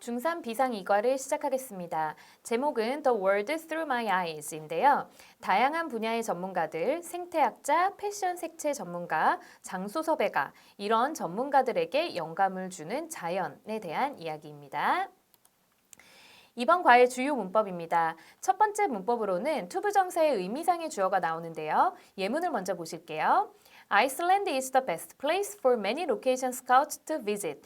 중3 비상 이과를 시작하겠습니다. 제목은 The World Through My Eyes인데요. 다양한 분야의 전문가들, 생태학자, 패션 색채 전문가, 장소 섭외가 이런 전문가들에게 영감을 주는 자연에 대한 이야기입니다. 이번 과의 주요 문법입니다. 첫 번째 문법으로는 투부정사의 의미상의 주어가 나오는데요. 예문을 먼저 보실게요. Iceland is the best place for many location scouts to visit.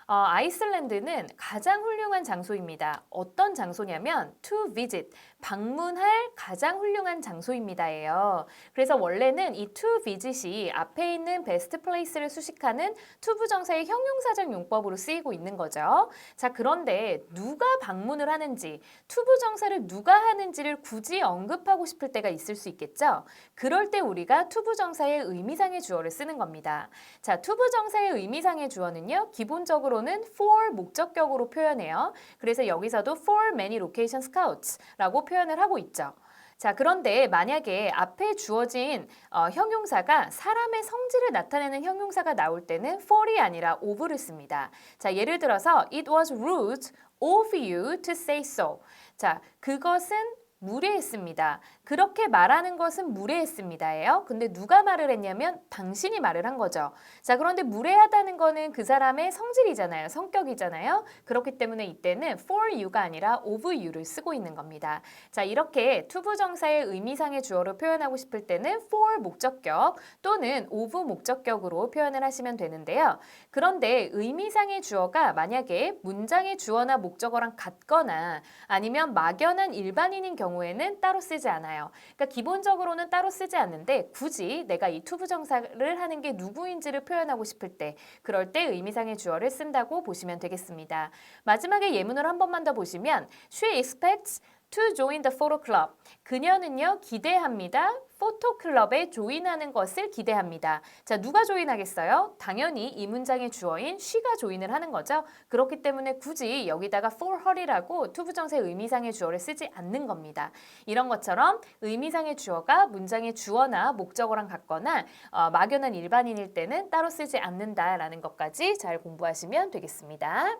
아이슬란드는 가장 훌륭한 장소입니다. 어떤 장소냐면 to visit, 방문할 가장 훌륭한 장소입니다예요. 그래서 원래는 이 to visit이 앞에 있는 best place를 수식하는 투부정사의 형용사적 용법으로 쓰이고 있는 거죠. 자, 그런데 누가 방문을 하는지, 투부정사를 누가 하는지를 굳이 언급하고 싶을 때가 있을 수 있겠죠. 그럴 때 우리가 투부정사의 의미상의 주어를 쓰는 겁니다. 자, 투부정사의 의미상의 주어는요, 기본적으로는 for 목적격으로 표현해요. 그래서 여기서도 for many location scouts라고 표현을 하고 있죠. 자, 그런데 만약에 앞에 주어진 형용사가 사람의 성질을 나타내는 형용사가 나올 때는 for이 아니라 of를 씁니다. 자, 예를 들어서 it was rude of you to say so. 자, 그것은 무례했습니다. 그렇게 말하는 것은 무례했습니다예요. 근데 누가 말을 했냐면 당신이 말을 한 거죠. 자, 그런데 무례하다는 거는 그 사람의 성질이잖아요. 성격이잖아요. 그렇기 때문에 이때는 for you가 아니라 of you를 쓰고 있는 겁니다. 자, 이렇게 투부정사의 의미상의 주어로 표현하고 싶을 때는 for 목적격 또는 of 목적격으로 표현을 하시면 되는데요. 그런데 의미상의 주어가 만약에 문장의 주어나 목적어랑 같거나 아니면 막연한 일반인인 경우에는 따로 쓰지 않아요. 그러니까 기본적으로는 따로 쓰지 않는데 굳이 내가 이 투부정사를 하는 게 누구인지를 표현하고 싶을 때 그럴 때 의미상의 주어를 쓴다고 보시면 되겠습니다. 마지막에 예문을 한 번만 더 보시면 She expects to join the photo club. 그녀는요 기대합니다. 포토클럽에 조인하는 것을 기대합니다. 자, 누가 조인하겠어요? 당연히 이 문장의 주어인 she가 조인을 하는 거죠. 그렇기 때문에 굳이 여기다가 for her이라고 투부정사의 의미상의 주어를 쓰지 않는 겁니다. 이런 것처럼 의미상의 주어가 문장의 주어나 목적어랑 같거나 막연한 일반인일 때는 따로 쓰지 않는다라는 것까지 잘 공부하시면 되겠습니다.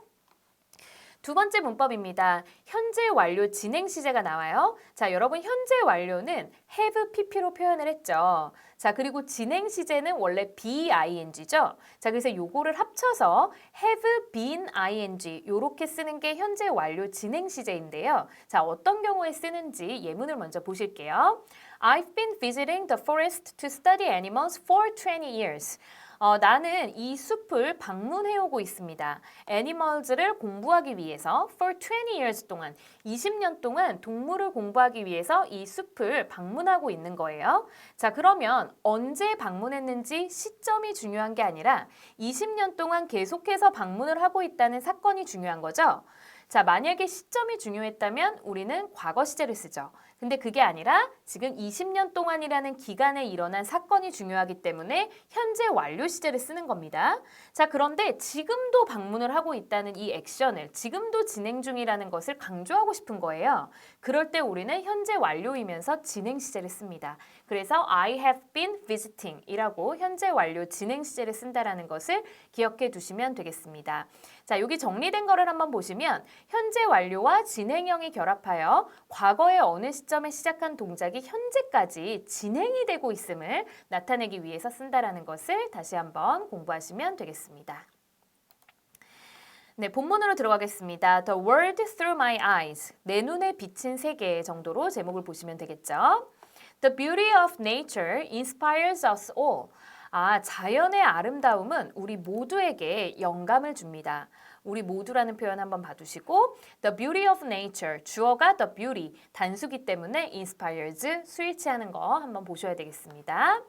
두 번째 문법입니다. 현재 완료 진행 시제가 나와요. 자, 여러분 현재 완료는 have pp로 표현을 했죠. 자, 그리고 진행 시제는 원래 being죠. 자, 그래서 요거를 합쳐서 have been ing 요렇게 쓰는 게 현재 완료 진행 시제인데요. 자, 어떤 경우에 쓰는지 예문을 먼저 보실게요. I've been visiting the forest to study animals for 20 years. 나는 이 숲을 방문해오고 있습니다. 애니멀즈를 공부하기 위해서 for 20 years 동안 20년 동안 동물을 공부하기 위해서 이 숲을 방문하고 있는 거예요. 자, 그러면 언제 방문했는지 시점이 중요한 게 아니라 20년 동안 계속해서 방문을 하고 있다는 사건이 중요한 거죠. 자, 만약에 시점이 중요했다면 우리는 과거 시제를 쓰죠. 근데 그게 아니라 지금 20년 동안이라는 기간에 일어난 사건이 중요하기 때문에 현재 완료 시제를 쓰는 겁니다. 자, 그런데 지금도 방문을 하고 있다는 이 액션을 지금도 진행 중이라는 것을 강조하고 싶은 거예요. 그럴 때 우리는 현재 완료이면서 진행 시제를 씁니다. 그래서 I have been visiting 이라고 현재 완료 진행 시제를 쓴다라는 것을 기억해 두시면 되겠습니다. 자, 여기 정리된 거를 한번 보시면 현재 완료와 진행형이 결합하여 과거의 어느 시점에 시작한 동작이 현재까지 진행이 되고 있음을 나타내기 위해서 쓴다라는 것을 다시 한번 공부하시면 되겠습니다. 네, 본문으로 들어가겠습니다. The world through my eyes. 내 눈에 비친 세계 정도로 제목을 보시면 되겠죠. The beauty of nature inspires us all. 자연의 아름다움은 우리 모두에게 영감을 줍니다. 우리 모두라는 표현 한번 봐두시고 The beauty of nature, 주어가 the beauty, 단수기 때문에 inspires, 수일치하는 거 한번 보셔야 되겠습니다.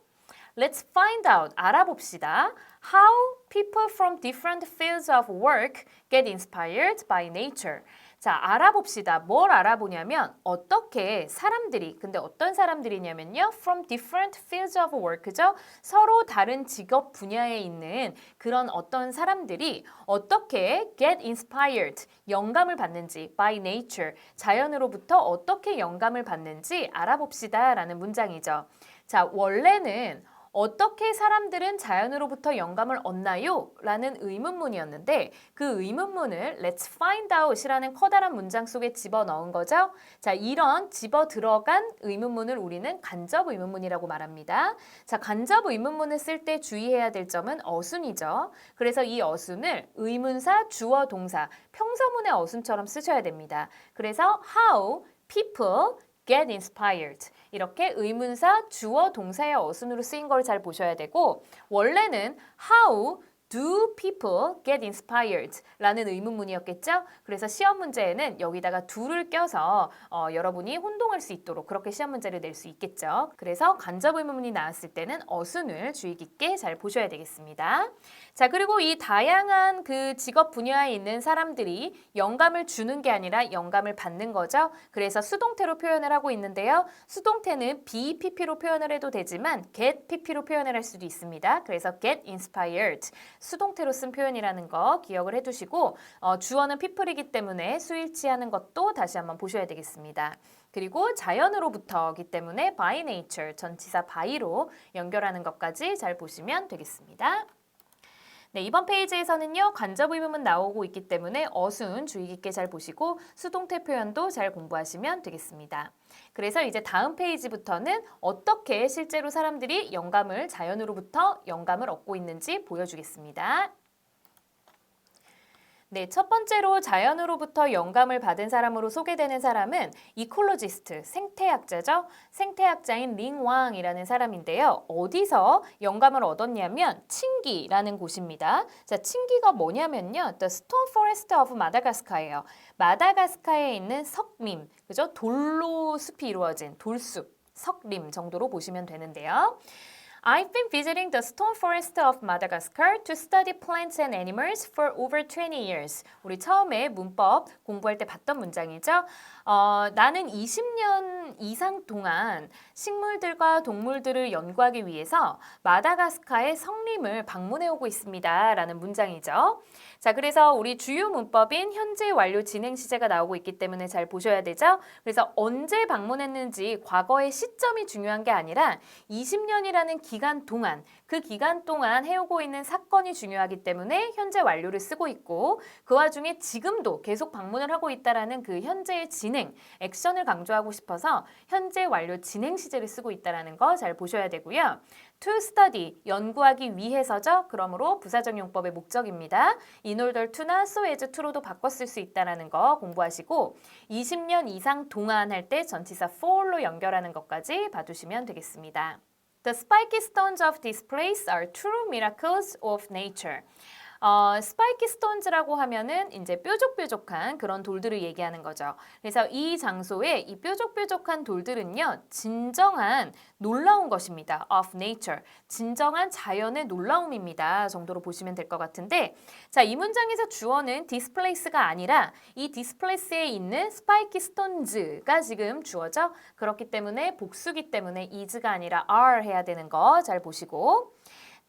Let's find out, 알아봅시다. How people from different fields of work get inspired by nature. 자, 알아봅시다. 뭘 알아보냐면 어떻게 사람들이, 근데 어떤 사람들이냐면요. From different fields of work죠. 서로 다른 직업 분야에 있는 그런 어떤 사람들이 어떻게 get inspired, 영감을 받는지 by nature, 자연으로부터 어떻게 영감을 받는지 알아봅시다 라는 문장이죠. 자, 원래는 어떻게 사람들은 자연으로부터 영감을 얻나요? 라는 의문문이었는데 그 의문문을 Let's find out이라는 커다란 문장 속에 집어넣은 거죠. 자, 이런 집어 들어간 의문문을 우리는 간접 의문문이라고 말합니다. 자, 간접 의문문을 쓸 때 주의해야 될 점은 어순이죠. 그래서 이 어순을 의문사, 주어, 동사, 평서문의 어순처럼 쓰셔야 됩니다. 그래서 how people get inspired. 이렇게 의문사, 주어, 동사의 어순으로 쓰인 걸 잘 보셔야 되고 원래는 how do people get inspired? 라는 의문문이었겠죠? 그래서 시험 문제에는 여기다가 do를 껴서 여러분이 혼동할 수 있도록 그렇게 시험 문제를 낼 수 있겠죠. 그래서 간접 의문문이 나왔을 때는 어순을 주의 깊게 잘 보셔야 되겠습니다. 자, 그리고 이 다양한 그 직업 분야에 있는 사람들이 영감을 주는 게 아니라 영감을 받는 거죠. 그래서 수동태로 표현을 하고 있는데요. 수동태는 be pp로 표현을 해도 되지만 get pp로 표현을 할 수도 있습니다. 그래서 get inspired. 수동태로 쓴 표현이라는 거 기억을 해두시고 주어는 people이기 때문에 수일치하는 것도 다시 한번 보셔야 되겠습니다. 그리고 자연으로부터이기 때문에 by nature, 전치사 by로 연결하는 것까지 잘 보시면 되겠습니다. 네, 이번 페이지에서는요. 간접 의문문 나오고 있기 때문에 어순 주의 깊게 잘 보시고 수동태 표현도 잘 공부하시면 되겠습니다. 그래서 이제 다음 페이지부터는 어떻게 실제로 사람들이 자연으로부터 영감을 얻고 있는지 보여주겠습니다. 네, 첫 번째로 자연으로부터 영감을 받은 사람으로 소개되는 사람은 이콜로지스트, 생태학자죠. 생태학자인 링왕이라는 사람인데요. 어디서 영감을 얻었냐면 칭기라는 곳입니다. 자, 칭기가 뭐냐면요. The Stone Forest of Madagascar예요. 마다가스카르에 있는 석림, 그죠? 돌로 숲이 이루어진 돌숲, 석림 정도로 보시면 되는데요. I've been visiting the stone forest of Madagascar to study plants and animals for over 20 years. 우리 처음에 문법 공부할 때 봤던 문장이죠. 나는 20년 이상 동안 식물들과 동물들을 연구하기 위해서 마다가스카르의 석림을 방문해 오고 있습니다. 라는 문장이죠. 자, 그래서 우리 주요 문법인 현재 완료 진행 시제가 나오고 있기 때문에 잘 보셔야 되죠. 그래서 언제 방문했는지 과거의 시점이 중요한 게 아니라 20년이라는 기간 동안 그 기간 동안 해오고 있는 사건이 중요하기 때문에 현재 완료를 쓰고 있고 그 와중에 지금도 계속 방문을 하고 있다라는 그 현재의 진행, 액션을 강조하고 싶어서 현재 완료 진행 시제를 쓰고 있다라는 거 잘 보셔야 되고요. To study, 연구하기 위해서죠. 그러므로 부사적 용법의 목적입니다. In order to나 so as to로도 바꿔 쓸 수 있다는 거 공부하시고 20년 이상 동안 할 때 전치사 for로 연결하는 것까지 봐두시면 되겠습니다. The spiky stones of this place are true miracles of nature. 스파이키 스톤즈라고 하면은 이제 뾰족뾰족한 그런 돌들을 얘기하는 거죠. 그래서 이 장소에 이 뾰족뾰족한 돌들은요, 진정한 놀라운 것입니다. of nature. 진정한 자연의 놀라움입니다. 정도로 보시면 될 것 같은데, 자, 이 문장에서 주어는 this place가 아니라 이 this place에 있는 스파이키 스톤즈가 지금 주어죠. 그렇기 때문에 복수기 때문에 is가 아니라 are 해야 되는 거 잘 보시고.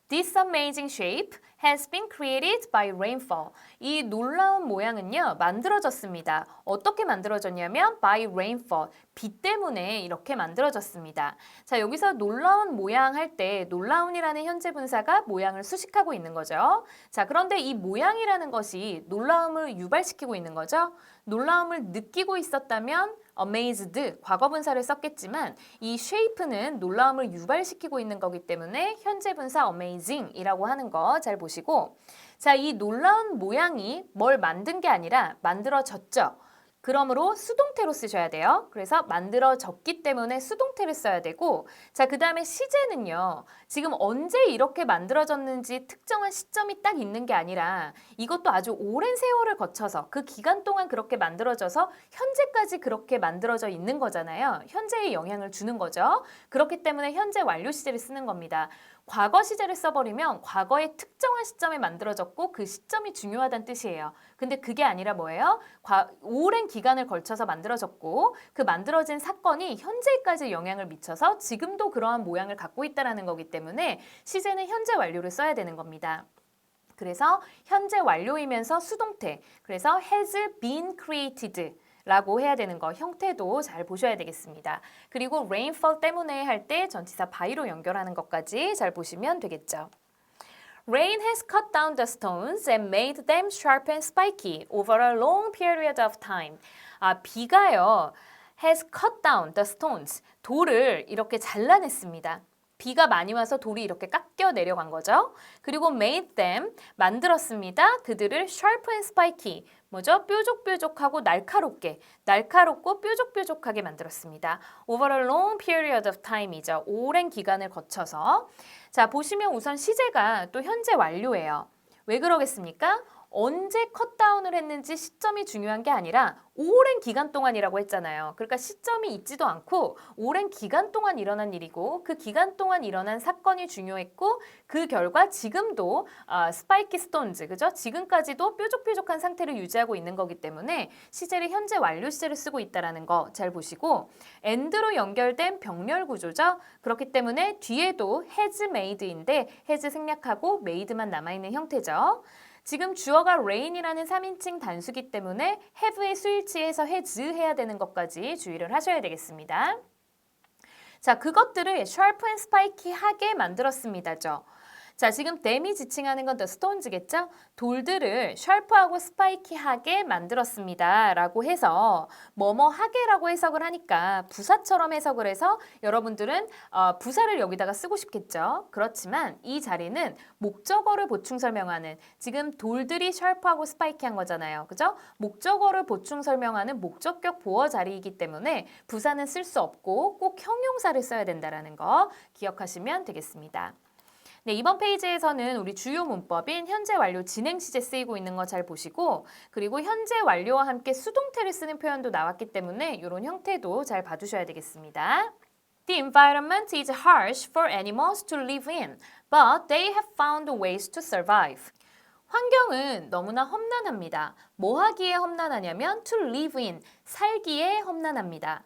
This amazing shape has been created by rainfall. 이 놀라운 모양은요, 만들어졌습니다. 어떻게 만들어졌냐면 by rainfall. 비 때문에 이렇게 만들어졌습니다. 자, 여기서 놀라운 모양 할 때 놀라운이라는 현재 분사가 모양을 수식하고 있는 거죠. 자, 그런데 이 모양이라는 것이 놀라움을 유발시키고 있는 거죠. 놀라움을 느끼고 있었다면 amazed, 과거 분사를 썼겠지만 이 shape는 놀라움을 유발시키고 있는 거기 때문에 현재 분사 amazing이라고 하는 거 잘 보시고 자, 이 놀라운 모양이 뭘 만든 게 아니라 만들어졌죠. 그러므로 수동태로 쓰셔야 돼요. 그래서 만들어졌기 때문에 수동태를 써야 되고 자, 그 다음에 시제는요. 지금 언제 이렇게 만들어졌는지 특정한 시점이 딱 있는 게 아니라 이것도 아주 오랜 세월을 거쳐서 그 기간 동안 그렇게 만들어져서 현재까지 그렇게 만들어져 있는 거잖아요. 현재에 영향을 주는 거죠. 그렇기 때문에 현재 완료 시제를 쓰는 겁니다. 과거 시제를 써버리면 과거의 특정한 시점에 만들어졌고 그 시점이 중요하다는 뜻이에요. 근데 그게 아니라 뭐예요? 오랜 기간을 걸쳐서 만들어졌고 그 만들어진 사건이 현재까지 영향을 미쳐서 지금도 그러한 모양을 갖고 있다는 거기 때문에 시제는 현재 완료를 써야 되는 겁니다. 그래서 현재 완료이면서 수동태, 그래서 has been created 라고 해야 되는 거 형태도 잘 보셔야 되겠습니다. 그리고 rainfall 때문에 할 때 전치사 by로 연결하는 것까지 잘 보시면 되겠죠. Rain has cut down the stones and made them sharp and spiky over a long period of time. 비가요. has cut down the stones. 돌을 이렇게 잘라냈습니다. 비가 많이 와서 돌이 이렇게 깎여 내려간 거죠. 그리고 made them, 만들었습니다. 그들을 sharp and spiky, 뭐죠? 뾰족뾰족하고 날카롭고 뾰족뾰족하게 만들었습니다. Over a long period of time이죠. 오랜 기간을 거쳐서. 자, 보시면 우선 시제가 또 현재 완료예요. 왜 그러겠습니까? 언제 컷다운을 했는지 시점이 중요한 게 아니라 오랜 기간 동안이라고 했잖아요. 그러니까 시점이 있지도 않고 오랜 기간 동안 일어난 일이고 그 기간 동안 일어난 사건이 중요했고 그 결과 지금도 스파이키 스톤즈, 그죠? 지금까지도 뾰족뾰족한 상태를 유지하고 있는 거기 때문에 시제를 현재 완료 시제를 쓰고 있다는 거 잘 보시고 and로 연결된 병렬 구조죠. 그렇기 때문에 뒤에도 has made인데 has 생략하고 made만 남아있는 형태죠. 지금 주어가 rain이라는 3인칭 단수기 때문에 have의 수일치에서 has 해야 되는 것까지 주의를 하셔야 되겠습니다. 자, 그것들을 sharp and spiky하게 만들었습니다죠. 자, 지금 them이 지칭하는 건 the stones겠죠? 돌들을 sharp하고 spiky하게 만들었습니다. 라고 해서 뭐뭐하게라고 해석을 하니까 부사처럼 해석을 해서 여러분들은 부사를 여기다가 쓰고 싶겠죠? 그렇지만 이 자리는 목적어를 보충 설명하는 지금 돌들이 sharp하고 spiky한 거잖아요. 그죠? 목적어를 보충 설명하는 목적격 보어 자리이기 때문에 부사는 쓸 수 없고 꼭 형용사를 써야 된다는 거 기억하시면 되겠습니다. 네, 이번 페이지에서는 우리 주요 문법인 현재 완료 진행 시제 쓰이고 있는 거 잘 보시고 그리고 현재 완료와 함께 수동태를 쓰는 표현도 나왔기 때문에 이런 형태도 잘 봐주셔야 되겠습니다. The environment is harsh for animals to live in, but they have found ways to survive. 환경은 너무나 험난합니다. 뭐 하기에 험난하냐면 to live in, 살기에 험난합니다.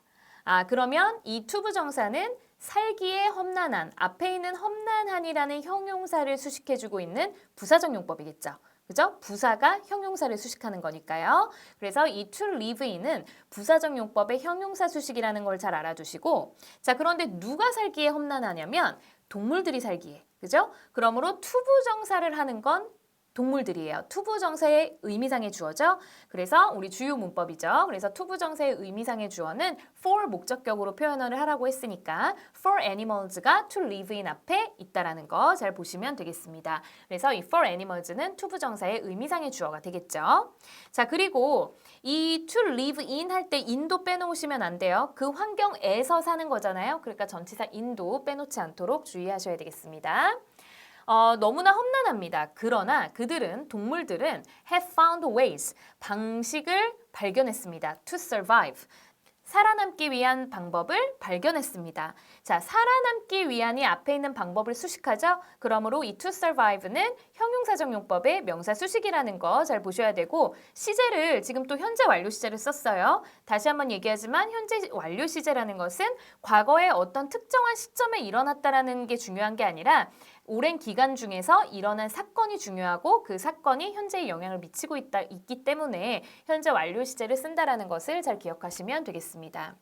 그러면 이 to 부정사는 살기에 험난한, 앞에 있는 험난한이라는 형용사를 수식해주고 있는 부사적 용법이겠죠. 그죠? 부사가 형용사를 수식하는 거니까요. 그래서 이 to live in은 부사적 용법의 형용사 수식이라는 걸 잘 알아두시고 자, 그런데 누가 살기에 험난하냐면 동물들이 살기에. 그죠? 그러므로 to 부정사를 하는 건 동물들이에요. 투부정사의 의미상의 주어죠. 그래서 우리 주요 문법이죠. 그래서 투부정사의 의미상의 주어는 for 목적격으로 표현을 하라고 했으니까 for animals가 to live in 앞에 있다라는 거 잘 보시면 되겠습니다. 그래서 이 for animals는 투부정사의 의미상의 주어가 되겠죠. 자, 그리고 이 to live in 할 때 in도 빼놓으시면 안 돼요. 그 환경에서 사는 거잖아요. 그러니까 전치사 in도 빼놓지 않도록 주의하셔야 되겠습니다. 너무나 험난합니다. 그러나 그들은, 동물들은 have found ways, 방식을 발견했습니다. to survive. 살아남기 위한 방법을 발견했습니다. 자, 살아남기 위한이 앞에 있는 방법을 수식하죠. 그러므로 이 to survive는 형용사적 용법의 명사 수식이라는 거 잘 보셔야 되고 시제를 지금 또 현재 완료 시제를 썼어요. 다시 한번 얘기하지만 현재 완료 시제라는 것은 과거에 어떤 특정한 시점에 일어났다라는 게 중요한 게 아니라 오랜 기간 중에서 일어난 사건이 중요하고 그 사건이 현재에 영향을 미치고 있기 때문에 현재 완료 시제를 쓴다라는 것을 잘 기억하시면 되겠습니다.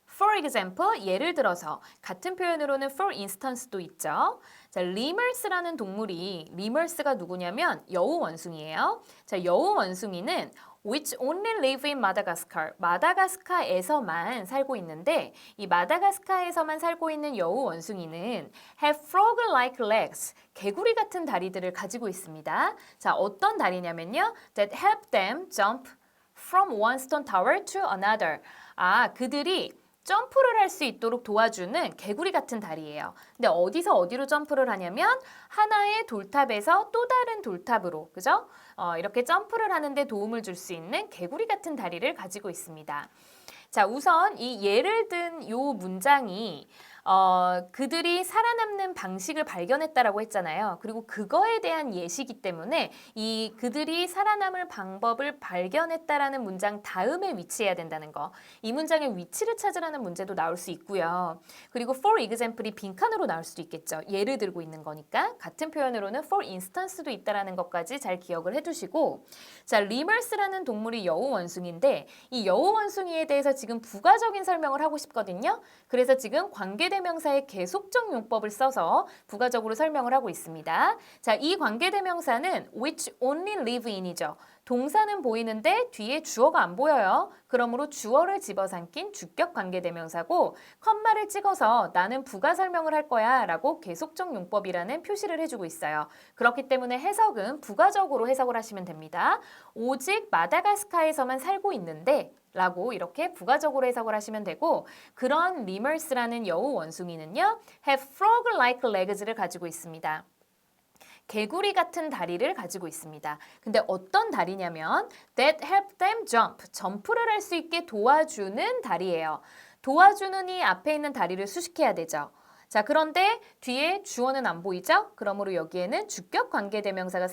For example, 예를 들어서 같은 표현으로는 for instance도 있죠. 자, 리머스라는 동물이 리머스가 누구냐면 여우 원숭이에요. 자, 여우 원숭이는 which only live in Madagascar. 마다가스카에서만 살고 있는데 이 마다가스카에서만 살고 있는 여우 원숭이는 have frog-like legs. 개구리 같은 다리들을 가지고 있습니다. 자, 어떤 다리냐면요. that help them jump from one stone tower to another. 그들이 점프를 할 수 있도록 도와주는 개구리 같은 다리예요. 근데 어디서 어디로 점프를 하냐면 하나의 돌탑에서 또 다른 돌탑으로, 그죠? 이렇게 점프를 하는데 도움을 줄 수 있는 개구리 같은 다리를 가지고 있습니다. 자, 우선 이 예를 든 요 문장이 그들이 살아남는 방식을 발견했다라고 했잖아요. 그리고 그거에 대한 예시이기 때문에 이 그들이 살아남을 방법을 발견했다라는 문장 다음에 위치해야 된다는 거. 이 문장의 위치를 찾으라는 문제도 나올 수 있고요. 그리고 for example이 빈칸으로 나올 수도 있겠죠. 예를 들고 있는 거니까. 같은 표현으로는 for instance도 있다라는 것까지 잘 기억을 해두시고 자, 리머스라는 동물이 여우 원숭이인데 이 여우 원숭이에 대해서 지금 부가적인 설명을 하고 싶거든요. 그래서 지금 관계대명사의 계속적 용법을 써서 부가적으로 설명을 하고 있습니다. 자, 이 관계대명사는 which only live in이죠. 동사는 보이는데 뒤에 주어가 안 보여요. 그러므로 주어를 집어삼킨 주격 관계대명사고 컴마를 찍어서 나는 부가 설명을 할 거야 라고 계속적 용법이라는 표시를 해주고 있어요. 그렇기 때문에 해석은 부가적으로 해석을 하시면 됩니다. 오직 마다가스카르에서만 살고 있는데 라고 이렇게 부가적으로 해석을 하시면 되고 그런 리머스라는 여우 원숭이는요. have frog-like legs를 가지고 있습니다. 개구리 같은 다리를 가지고 있습니다. 근데 어떤 다리냐면 that help them jump, 점프를 할 수 있게 도와주는 다리예요. 도와주는 이 앞에 있는 다리를 수식해야 되죠. 자, 그런데 뒤에 주어는 안 보이죠? 그러므로 여기에는 주격 관계대명사가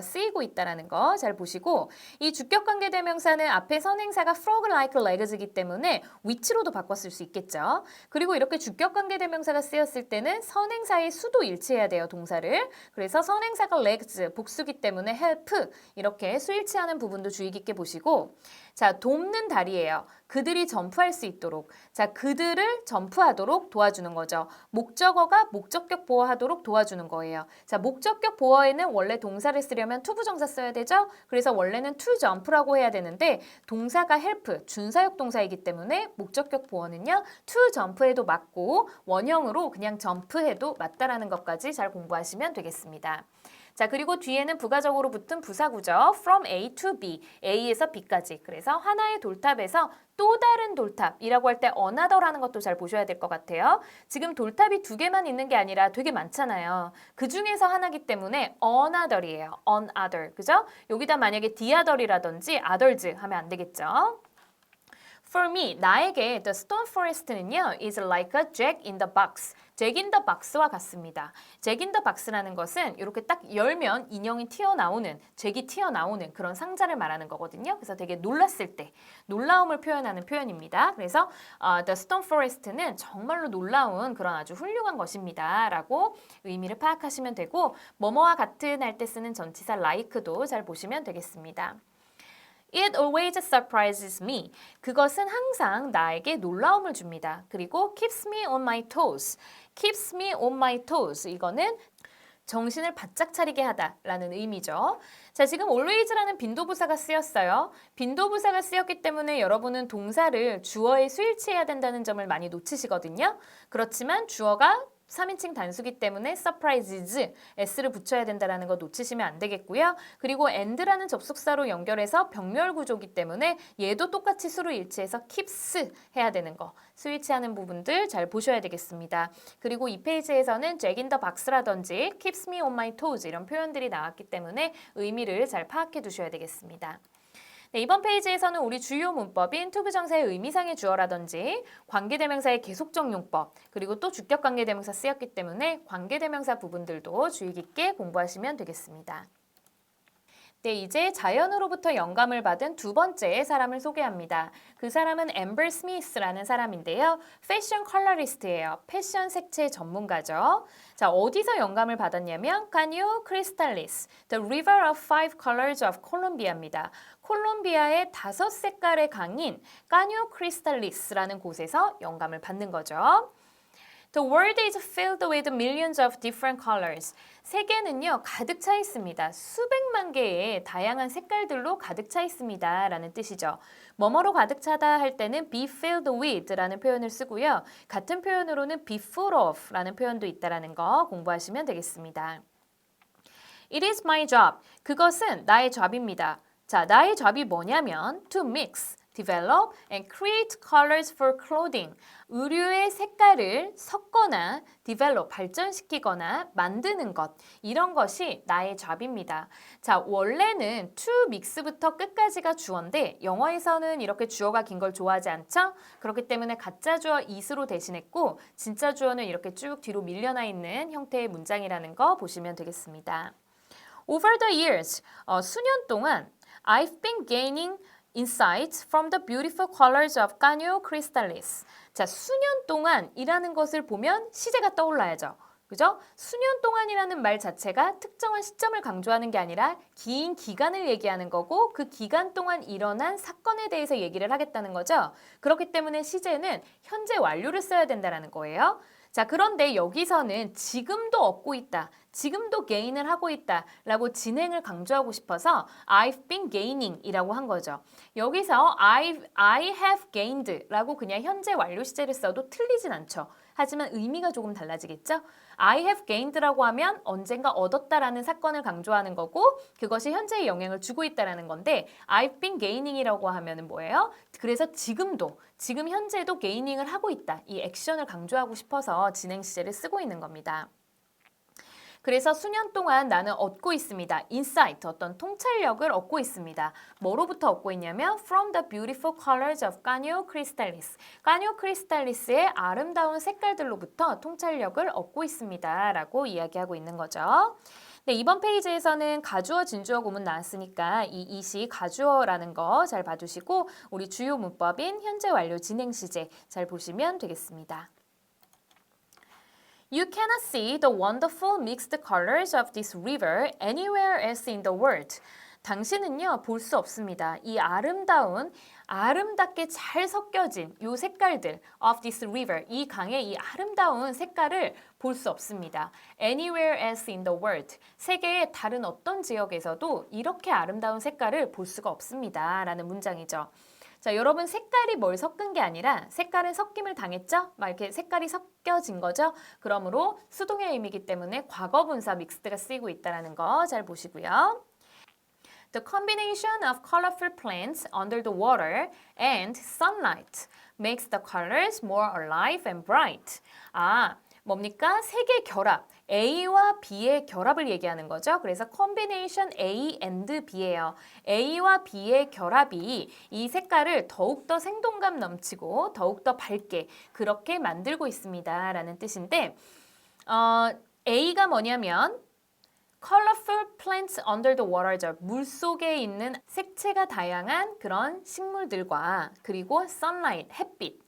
쓰이고 있다는 거 잘 보시고 이 주격 관계대명사는 앞에 선행사가 frog-like legs이기 때문에 위치로도 바꿨을 수 있겠죠. 그리고 이렇게 주격 관계대명사가 쓰였을 때는 선행사의 수도 일치해야 돼요, 동사를. 그래서 선행사가 legs, 복수기 때문에 help 이렇게 수일치하는 부분도 주의 깊게 보시고 자, 돕는 다리예요. 그들이 점프할 수 있도록. 자, 그들을 점프하도록 도와주는 거죠. 목적어가 목적격 보어하도록 도와주는 거예요. 자, 목적격 보어에는 원래 동사를 쓰려면 투부정사 써야 되죠? 그래서 원래는 to jump라고 해야 되는데 동사가 help, 준사역 동사이기 때문에 목적격 보어는요. to jump해도 맞고 원형으로 그냥 jump해도 맞다라는 것까지 잘 공부하시면 되겠습니다. 자, 그리고 뒤에는 부가적으로 붙은 부사구죠. From A to B, A에서 B까지. 그래서 하나의 돌탑에서 또 다른 돌탑이라고 할 때 another라는 것도 잘 보셔야 될 것 같아요. 지금 돌탑이 두 개만 있는 게 아니라 되게 많잖아요. 그 중에서 하나기 때문에 another이에요. another, 그죠? 여기다 만약에 the other이라든지 others 하면 안 되겠죠. For me, 나에게 the stone forest는요, is like a jack in the box. jack in the box와 같습니다. jack in the box라는 것은 이렇게 딱 열면 인형이 튀어나오는, 잭이 튀어나오는 그런 상자를 말하는 거거든요. 그래서 되게 놀랐을 때, 놀라움을 표현하는 표현입니다. 그래서 the stone forest는 정말로 놀라운 그런 아주 훌륭한 것입니다. 라고 의미를 파악하시면 되고, 뭐뭐와 같은 할 때 쓰는 전치사 like도 잘 보시면 되겠습니다. It always surprises me. 그것은 항상 나에게 놀라움을 줍니다. 그리고 keeps me on my toes. keeps me on my toes. 이거는 정신을 바짝 차리게 하다라는 의미죠. 자, 지금 always라는 빈도부사가 쓰였어요. 빈도부사가 쓰였기 때문에 여러분은 동사를 주어에 수일치해야 된다는 점을 많이 놓치시거든요. 그렇지만 주어가 3인칭 단수기 때문에 surprises, s를 붙여야 된다는 거 놓치시면 안 되겠고요. 그리고 and라는 접속사로 연결해서 병렬 구조기 때문에 얘도 똑같이 수로 일치해서 keeps 해야 되는 거. 스위치하는 부분들 잘 보셔야 되겠습니다. 그리고 이 페이지에서는 jack in the box라든지 keeps me on my toes 이런 표현들이 나왔기 때문에 의미를 잘 파악해 두셔야 되겠습니다. 네, 이번 페이지에서는 우리 주요 문법인 투부정사의 의미상의 주어라든지 관계대명사의 계속적 용법 그리고 또 주격 관계대명사 쓰였기 때문에 관계대명사 부분들도 주의 깊게 공부하시면 되겠습니다. 네, 이제 자연으로부터 영감을 받은 두 번째 사람을 소개합니다. 그 사람은 앰버 스미스라는 사람인데요. 패션 컬러리스트예요. 패션 색채 전문가죠. 자, 어디서 영감을 받았냐면 카뉴 크리스탈리스, The River of Five Colors of Colombia입니다. 콜롬비아의 5색깔의 강인 카뉴 크리스탈리스라는 곳에서 영감을 받는 거죠. The world is filled with millions of different colors. 세계는요, 가득 차 있습니다. 수백만 개의 다양한 색깔들로 가득 차 있습니다. 라는 뜻이죠. 뭐뭐로 가득 차다 할 때는 be filled with 라는 표현을 쓰고요. 같은 표현으로는 be full of 라는 표현도 있다는 거 공부하시면 되겠습니다. It is my job. 그것은 나의 job입니다. 자, 나의 job이 뭐냐면 to mix, develop and create colors for clothing. 의류의 색깔을 섞거나 develop, 발전시키거나 만드는 것. 이런 것이 나의 잡입니다. 자, 원래는 to mix부터 끝까지가 주어인데 영어에서는 이렇게 주어가 긴 걸 좋아하지 않죠? 그렇기 때문에 가짜 주어 is로 대신했고 진짜 주어는 이렇게 쭉 뒤로 밀려나 있는 형태의 문장이라는 거 보시면 되겠습니다. Over the years, 수년 동안 I've been gaining insights from the beautiful colors of Canio crystallis. 자, 수년 동안이라는 것을 보면 시제가 떠올라야죠. 그죠? 수년 동안이라는 말 자체가 특정한 시점을 강조하는 게 아니라 긴 기간을 얘기하는 거고 그 기간 동안 일어난 사건에 대해서 얘기를 하겠다는 거죠. 그렇기 때문에 시제는 현재 완료를 써야 된다는 거예요. 자, 그런데 여기서는 지금도 얻고 있다. 지금도 gain을 하고 있다 라고 진행을 강조하고 싶어서 I've been gaining 이라고 한 거죠. 여기서 I have gained 라고 그냥 현재 완료 시제를 써도 틀리진 않죠. 하지만 의미가 조금 달라지겠죠? I have gained라고 하면 언젠가 얻었다라는 사건을 강조하는 거고 그것이 현재에 영향을 주고 있다라는 건데 I've been gaining이라고 하면은 뭐예요? 그래서 지금 현재도 gaining을 하고 있다. 이 액션을 강조하고 싶어서 진행 시제를 쓰고 있는 겁니다. 그래서 수년 동안 나는 얻고 있습니다. insight, 어떤 통찰력을 얻고 있습니다. 뭐로부터 얻고 있냐면 from the beautiful colors of Canio crystallis. Canio crystallis의 아름다운 색깔들로부터 통찰력을 얻고 있습니다. 라고 이야기하고 있는 거죠. 네, 이번 페이지에서는 가주어, 진주어 구문 나왔으니까 이 it이 가주어라는 거 잘 봐주시고 우리 주요 문법인 현재 완료 진행 시제 잘 보시면 되겠습니다. You cannot see the wonderful mixed colors of this river anywhere else in the world. 당신은요, 볼 수 없습니다. 이 아름답게 잘 섞여진 이 색깔들 of this river, 이 강의 이 아름다운 색깔을 볼 수 없습니다. Anywhere else in the world. 세계의 다른 어떤 지역에서도 이렇게 아름다운 색깔을 볼 수가 없습니다. 라는 문장이죠. 자, 여러분 색깔이 뭘 섞은 게 아니라 색깔은 섞임을 당했죠? 막 이렇게 색깔이 섞여진 거죠? 그러므로 수동의 의미이기 때문에 과거분사 믹스드가 쓰이고 있다는 거 잘 보시고요. The combination of colorful plants under the water and sunlight makes the colors more alive and bright. 뭡니까? 색의 결합, A와 B의 결합을 얘기하는 거죠. 그래서 combination A and B예요. A와 B의 결합이 이 색깔을 더욱더 생동감 넘치고 더욱더 밝게 그렇게 만들고 있습니다. 라는 뜻인데 A가 뭐냐면 colorful plants under the water죠. 물속에 있는 색채가 다양한 그런 식물들과 그리고 sunlight, 햇빛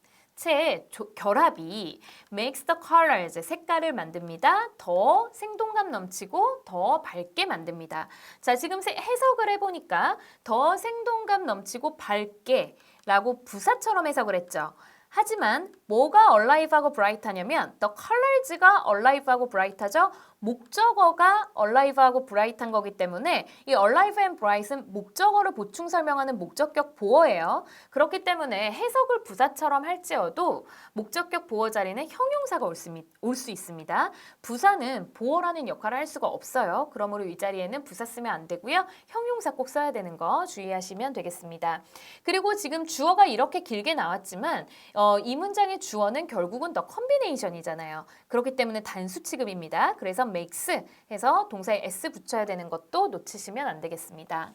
의 결합이 makes the colors, 색깔을 만듭니다. 더 생동감 넘치고 더 밝게 만듭니다. 자, 지금 해석을 해보니까 더 생동감 넘치고 밝게 라고 부사처럼 해석을 했죠. 하지만 뭐가 alive하고 bright하냐면 the colors가 alive하고 bright하죠. 목적어가 alive하고 bright한 거기 때문에 이 alive and bright은 목적어를 보충 설명하는 목적격 보어예요. 그렇기 때문에 해석을 부사처럼 할지어도 목적격 보어 자리는 형용사가 올 수 있습니다. 부사는 보어라는 역할을 할 수가 없어요. 그러므로 이 자리에는 부사 쓰면 안 되고요. 형용사 꼭 써야 되는 거 주의하시면 되겠습니다. 그리고 지금 주어가 이렇게 길게 나왔지만 이 문장의 주어는 결국은 the combination이잖아요. 그렇기 때문에 단수 취급입니다. 그래서 makes 해서 동사에 s 붙여야 되는 것도 놓치시면 안 되겠습니다.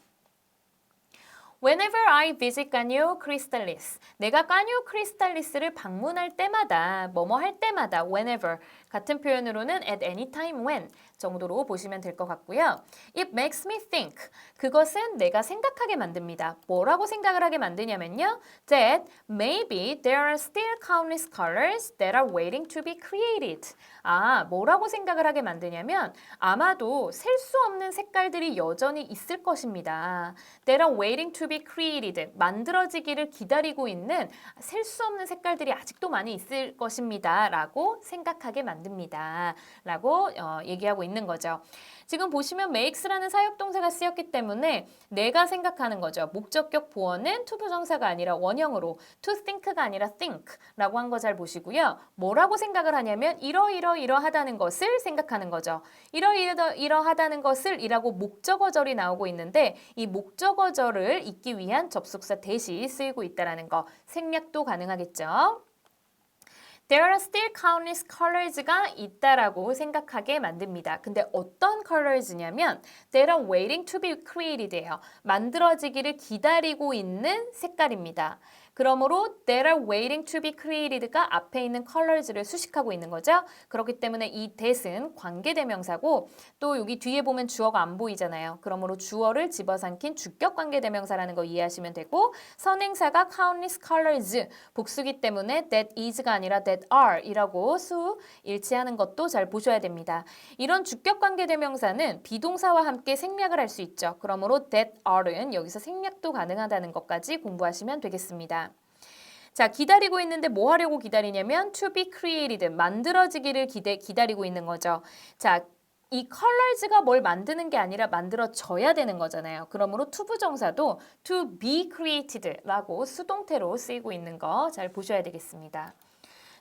Whenever I visit Canio crystallis, 내가 Canio crystallis를 방문할 때마다, 뭐뭐 할 때마다, whenever 같은 표현으로는 at any time when 정도로 보시면 될 것 같고요. It makes me think. 그것은 내가 생각하게 만듭니다. 뭐라고 생각을 하게 만드냐면요. That maybe there are still countless colors that are waiting to be created. 뭐라고 생각을 하게 만드냐면 아마도 셀 수 없는 색깔들이 여전히 있을 것입니다. That are waiting to be created. 만들어지기를 기다리고 있는 셀 수 없는 색깔들이 아직도 많이 있을 것입니다. 라고 생각하게 만듭니다. 라고 얘기하고 있는 거죠. 지금 보시면 makes라는 사역동사가 쓰였기 때문에 내가 생각하는 거죠. 목적격 보어는 투부정사가 아니라 원형으로 to think가 아니라 think라고 한 거 잘 보시고요. 뭐라고 생각을 하냐면 이러하다는 것을 생각하는 거죠. 이러하다는 것을 이라고 목적어절이 나오고 있는데 이 목적어절을 잇기 위한 접속사 대시 쓰이고 있다는 거 생략도 가능하겠죠. There are still countless colors가 있다라고 생각하게 만듭니다. 근데 어떤 colors냐면 They are waiting to be created예요. 만들어지기를 기다리고 있는 색깔입니다. 그러므로 That are waiting to be created가 앞에 있는 colors를 수식하고 있는 거죠. 그렇기 때문에 이 that은 관계대명사고 또 여기 뒤에 보면 주어가 안 보이잖아요. 그러므로 주어를 집어삼킨 주격 관계대명사라는 거 이해하시면 되고 선행사가 countless colors 복수기 때문에 that is가 아니라 that are 이라고 수 일치하는 것도 잘 보셔야 됩니다. 이런 주격 관계대명사는 비동사와 함께 생략을 할 수 있죠. 그러므로 that are는 여기서 생략도 가능하다는 것까지 공부하시면 되겠습니다. 자, 기다리고 있는데 뭐 하려고 기다리냐면 to be created, 만들어지기를 기다리고 있는 거죠. 자, 이 colors가 뭘 만드는 게 아니라 만들어져야 되는 거잖아요. 그러므로 투부정사도 to be created라고 수동태로 쓰이고 있는 거 잘 보셔야 되겠습니다.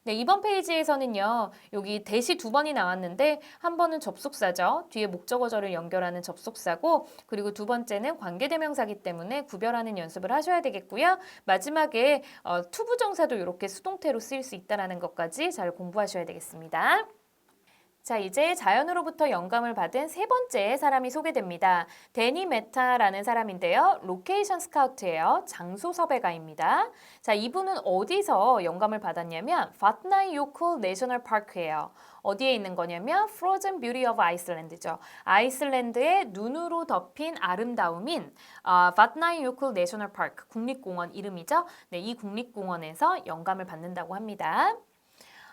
네, 이번 페이지에서는요. 여기 대시 두 번이 나왔는데 한 번은 접속사죠. 뒤에 목적어절을 연결하는 접속사고 그리고 두 번째는 관계대명사기 때문에 구별하는 연습을 하셔야 되겠고요. 마지막에 투부정사도 이렇게 수동태로 쓰일 수 있다는 것까지 잘 공부하셔야 되겠습니다. 자, 이제 자연으로부터 영감을 받은 세 번째 사람이 소개됩니다. 데니 메타라는 사람인데요. 로케이션 스카우트예요. 장소 섭외가입니다. 자, 이분은 어디서 영감을 받았냐면 vatnajökull 내셔널 파크예요. 어디에 있는 거냐면 Frozen Beauty of Iceland죠. 아이슬란드의 눈으로 덮인 아름다움인 vatnajökull 내셔널 파크 국립공원 이름이죠. 네, 이 국립공원에서 영감을 받는다고 합니다.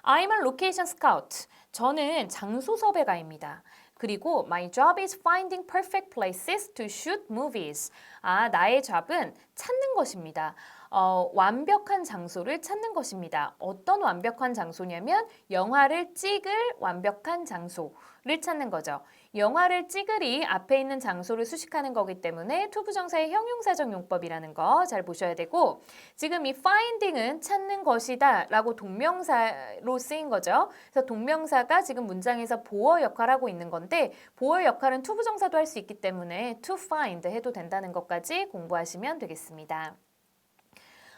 I'm a location scout. 저는 장소 섭외가입니다. 그리고 my job is finding perfect places to shoot movies. 나의 잡은 찾는 것입니다. 완벽한 장소를 찾는 것입니다. 어떤 완벽한 장소냐면 영화를 찍을 완벽한 장소를 찾는 거죠. 영화를 찍으리 앞에 있는 장소를 수식하는 거기 때문에 투부정사의 형용사적 용법이라는 거 잘 보셔야 되고 지금 이 finding은 찾는 것이다 라고 동명사로 쓰인 거죠. 그래서 동명사가 지금 문장에서 보어 역할을 하고 있는 건데 보어 역할은 투부정사도 할 수 있기 때문에 to find 해도 된다는 것까지 공부하시면 되겠습니다.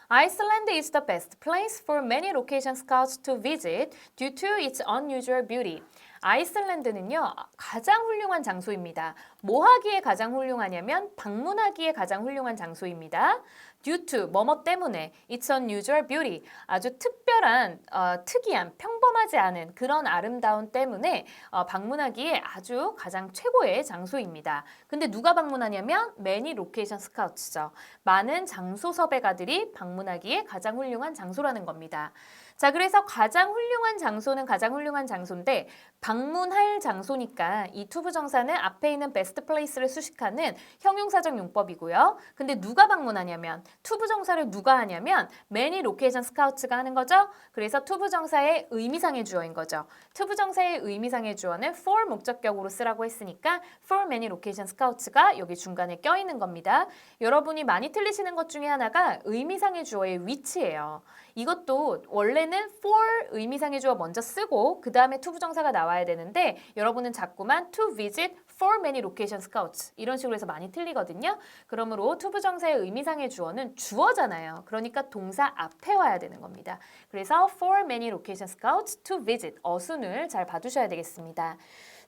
Iceland is the best place for many location scouts to visit due to its unusual beauty. 아이슬란드는요, 가장 훌륭한 장소입니다. 뭐 하기에 가장 훌륭하냐면 방문하기에 가장 훌륭한 장소입니다. Due to, 뭐뭐 때문에, it's unusual beauty, 아주 특별한, 특이한, 평범하지 않은 그런 아름다움 때문에 방문하기에 아주 가장 최고의 장소입니다. 근데 누가 방문하냐면 many location scouts죠. 많은 장소 섭외가들이 방문하기에 가장 훌륭한 장소라는 겁니다. 자, 그래서 가장 훌륭한 장소는 가장 훌륭한 장소인데 방문할 장소니까 이 투부정사는 앞에 있는 best place를 수식하는 형용사적 용법이고요. 근데 누가 방문하냐면 투부정사를 누가 하냐면 many location scouts가 하는 거죠. 그래서 투부정사의 의미상의 주어인 거죠. 투부정사의 의미상의 주어는 for 목적격으로 쓰라고 했으니까 for many location scouts가 여기 중간에 껴있는 겁니다. 여러분이 많이 틀리시는 것 중에 하나가 의미상의 주어의 위치예요. 이것도 원래는 for 의미상의 주어 먼저 쓰고 그 다음에 투부정사가 나와야 되는데 여러분은 자꾸만 to visit for many location scouts 이런 식으로 해서 많이 틀리거든요. 그러므로 투부정사의 의미상의 주어는 주어잖아요. 그러니까 동사 앞에 와야 되는 겁니다. 그래서 for many location scouts to visit 어순을 잘 봐두셔야 되겠습니다.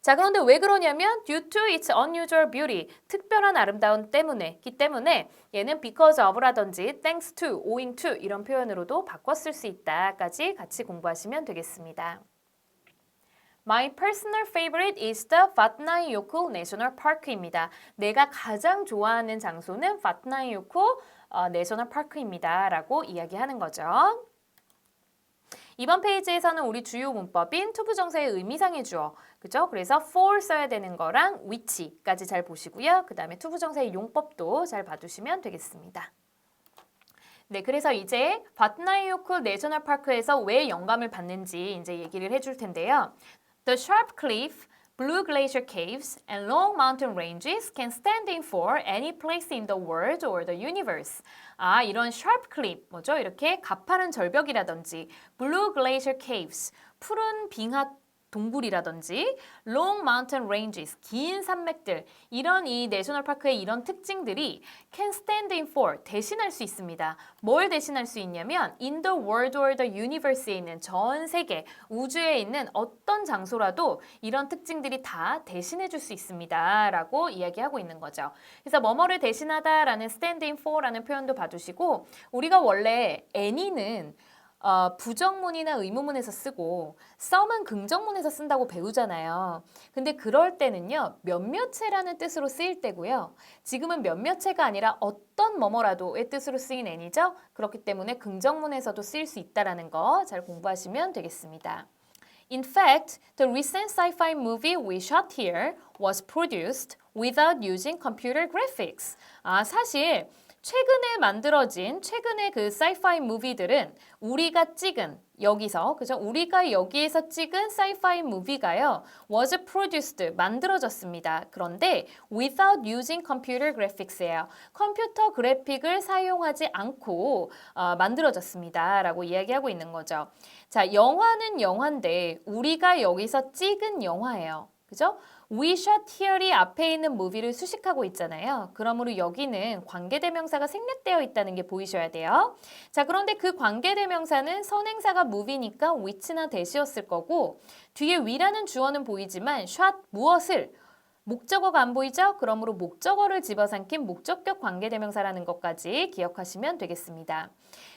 자, 그런데 왜 그러냐면 due to its unusual beauty, 특별한 아름다움 때문에기 때문에 얘는 because of라든지 thanks to, owing to 이런 표현으로도 바꿔 쓸 수 있다까지 같이 공부하시면 되겠습니다. My personal favorite is the vatnajökull National Park입니다. 내가 가장 좋아하는 장소는 vatnajökull National Park입니다. 라고 이야기하는 거죠. 이번 페이지에서는 우리 주요 문법인 투부정사의 의미상의 주어, 그죠? 그래서 for 써야 되는 거랑 which까지 잘 보시고요. 그 다음에 투부정사의 용법도 잘 봐두시면 되겠습니다. 네, 그래서 이제 vatnajökull 내셔널 파크에서 왜 영감을 받는지 이제 얘기를 해줄 텐데요. The sharp cliff Blue glacier caves and long mountain ranges can stand in for any place in the world or the universe. 아, 이런 sharp cliff, 뭐죠? 이렇게 가파른 절벽이라든지 blue glacier caves, 푸른 빙하 동굴이라든지 long mountain ranges, 긴 산맥들, 이런 이 내셔널 파크의 이런 특징들이 can stand in for, 대신할 수 있습니다. 뭘 대신할 수 있냐면 in the world or the universe에 있는 전 세계, 우주에 있는 어떤 장소라도 이런 특징들이 다 대신해 줄 수 있습니다. 라고 이야기하고 있는 거죠. 그래서 뭐뭐를 대신하다 라는 stand in for라는 표현도 봐주시고 우리가 원래 any는 부정문이나 의문문에서 쓰고 some은 긍정문에서 쓴다고 배우잖아요. 근데 그럴 때는요. 몇몇체라는 뜻으로 쓰일 때고요. 지금은 몇몇체가 아니라 어떤 뭐뭐라도의 뜻으로 쓰인 any죠. 그렇기 때문에 긍정문에서도 쓰일 수 있다는 거 잘 공부하시면 되겠습니다. In fact, the recent sci-fi movie we shot here was produced without using computer graphics. 아, 사실 최근에 만들어진 최근의 그 sci-fi 무비들은 우리가 찍은 여기서 그죠? 우리가 여기에서 찍은 sci-fi 무비가요. was produced 만들어졌습니다. 그런데 without using computer graphics예요. 컴퓨터 그래픽을 사용하지 않고 만들어졌습니다. 라고 이야기하고 있는 거죠. 자, 영화는 영화인데 우리가 여기서 찍은 영화예요. 그죠? We shot here이 앞에 있는 movie를 수식하고 있잖아요. 그러므로 여기는 관계대명사가 생략되어 있다는 게 보이셔야 돼요. 자, 그런데 그 관계대명사는 선행사가 movie니까 which나 that이었을 거고 뒤에 we라는 주어는 보이지만 shot 무엇을 목적어가 안 보이죠? 그러므로 목적어를 집어삼킨 목적격 관계대명사라는 것까지 기억하시면 되겠습니다.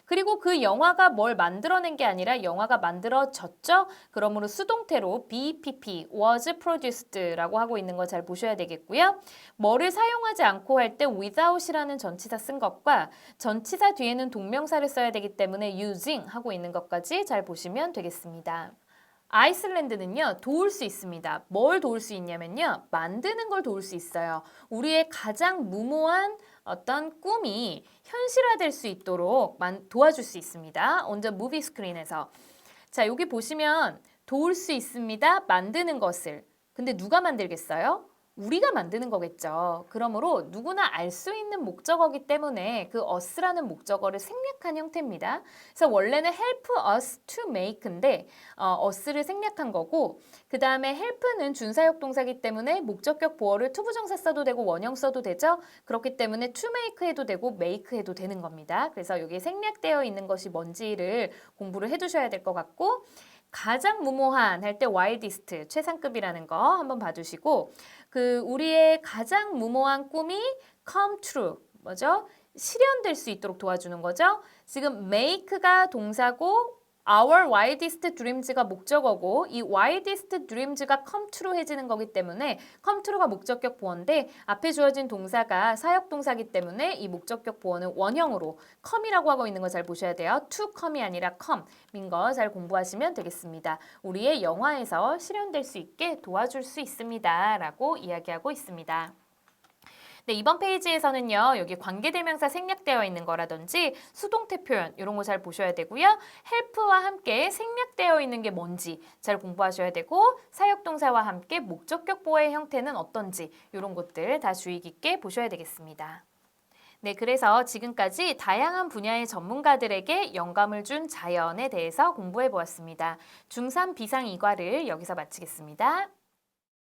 그리고 그 영화가 뭘 만들어낸 게 아니라 영화가 만들어졌죠? 그러므로 수동태로 BPP, was produced라고 하고 있는 거 잘 보셔야 되겠고요. 뭐를 사용하지 않고 할 때 without이라는 전치사 쓴 것과 전치사 뒤에는 동명사를 써야 되기 때문에 using 하고 있는 것까지 잘 보시면 되겠습니다. 아이슬란드는요, 도울 수 있습니다. 뭘 도울 수 있냐면요, 만드는 걸 도울 수 있어요. 우리의 가장 무모한 어떤 꿈이 현실화될 수 있도록 도와줄 수 있습니다. 먼저 무비 스크린에서. 자, 여기 보시면 도울 수 있습니다. 만드는 것을. 근데 누가 만들겠어요? 우리가 만드는 거겠죠. 그러므로 누구나 알 수 있는 목적어기 때문에 그 us라는 목적어를 생략한 형태입니다. 그래서 원래는 help us to make인데 us를 생략한 거고 그 다음에 help는 준사역 동사기 때문에 목적격 보어를 투부정사 써도 되고 원형 써도 되죠. 그렇기 때문에 to make 해도 되고 make 해도 되는 겁니다. 그래서 여기에 생략되어 있는 것이 뭔지를 공부를 해두셔야 될 것 같고 가장 무모한 할 때 wildest 최상급이라는 거 한번 봐주시고 그 우리의 가장 무모한 꿈이 come true 뭐죠? 실현될 수 있도록 도와주는 거죠. 지금 make가 동사고 our wildest dreams가 목적어고 이 wildest dreams가 come true 해지는 거기 때문에 come true가 목적격 보어인데 앞에 주어진 동사가 사역동사기 때문에 이 목적격 보어는 원형으로 come이라고 하고 있는 거 잘 보셔야 돼요. to come이 아니라 come인 거 잘 공부하시면 되겠습니다. 우리의 영화에서 실현될 수 있게 도와줄 수 있습니다. 라고 이야기하고 있습니다. 네, 이번 페이지에서는요. 여기 관계대명사 생략되어 있는 거라든지 수동태 표현 이런 거 잘 보셔야 되고요. help와 함께 생략되어 있는 게 뭔지 잘 공부하셔야 되고 사역동사와 함께 목적격 보어의 형태는 어떤지 이런 것들 다 주의 깊게 보셔야 되겠습니다. 네, 그래서 지금까지 다양한 분야의 전문가들에게 영감을 준 자연에 대해서 공부해 보았습니다. 중3 비상 2과를 여기서 마치겠습니다.